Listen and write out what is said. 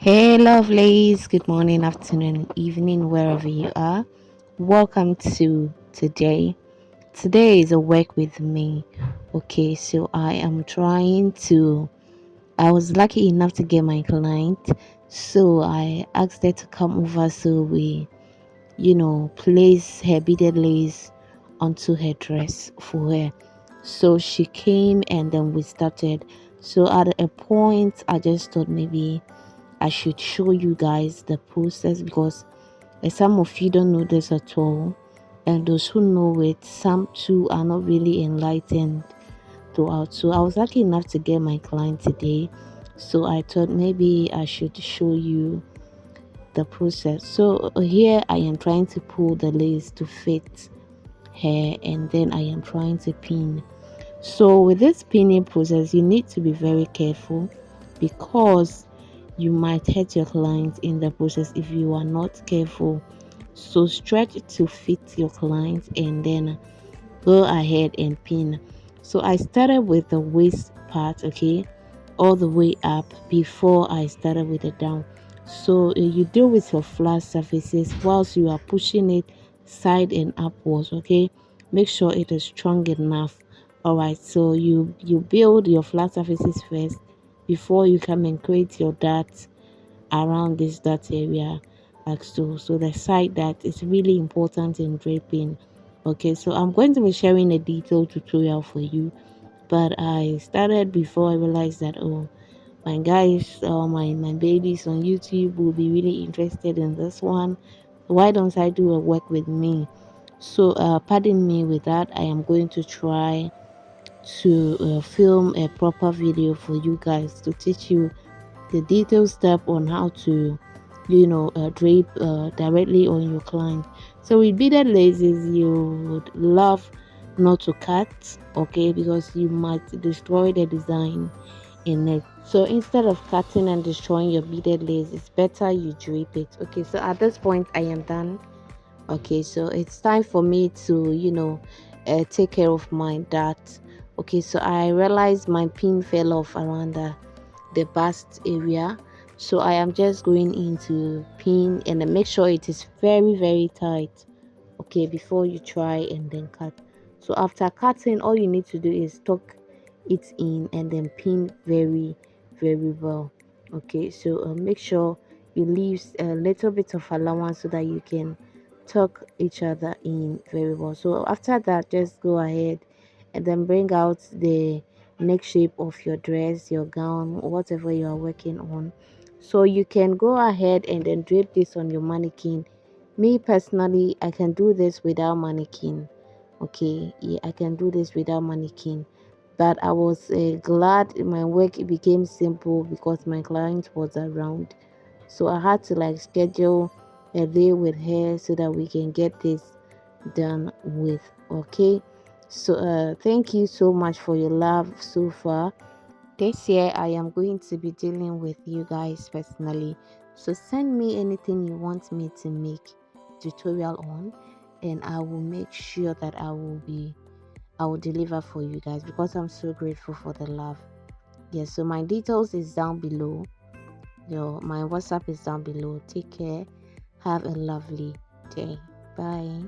Hey, lovelies. Good morning, afternoon, evening, wherever you are. Welcome to today. Today is a work with me. Okay, so I am trying to. I was lucky enough to get my client, so I asked her to come over so we, place her beaded lace onto her dress for her. So she came and then we started. So at a point, I just thought maybe I should show you guys the process because some of you don't know this at all, and those who know it, some too are not really enlightened throughout. So I was lucky enough to get my client today, so I thought maybe I should show you the process. So here I am trying to pull the lace to fit her, and then I am trying to pin. So with this pinning process, you need to be very careful because you might hurt your client in the process if you are not careful. So stretch to fit your client and then go ahead and pin. So I started with the waist part, okay, all the way up before I started with the down. So you deal with your flat surfaces whilst you are pushing it side and upwards, okay. Make sure it is strong enough. All right, so you build your flat surfaces first before you come and create your darts around this dart area like so. So the side that is really important in draping. Okay, so I'm going to be sharing a detailed tutorial for you, but I started before I realized that, oh, my guys or my babies on YouTube will be really interested in this one. Why don't I do a work with me? So pardon me with that. I am going to try to film a proper video for you guys to teach you the detailed step on how to drape directly on your client. So with beaded laces, you would love not to cut, okay, because you might destroy the design in it. So instead of cutting and destroying your beaded lace, it's better you drape it. Okay, so at this point I am done. Okay, so it's time for me to take care of my dart. Okay, so I realized my pin fell off around the bust area, so I am just going into pin and then make sure it is very tight, okay, before you try and then cut. So after cutting, all you need to do is tuck it in and then pin very well. Okay, so make sure you leave a little bit of allowance so that you can tuck each other in very well. So after that, just go ahead and then bring out the neck shape of your dress, your gown, whatever you are working on. So you can go ahead and then drape this on your mannequin. Me personally, I can do this without mannequin. Okay, yeah, I can do this without mannequin. But I was glad my work became simple because my client was around. So I had to like schedule a day with her so that we can get this done with. Okay, so thank you so much for your love so far. This year I am going to be dealing with you guys personally, so send me anything you want me to make tutorial on, and I will make sure that I will deliver for you guys because I'm so grateful for the love. Yes, so my details is down below. My WhatsApp is down below. Take care. Have a lovely day. Bye.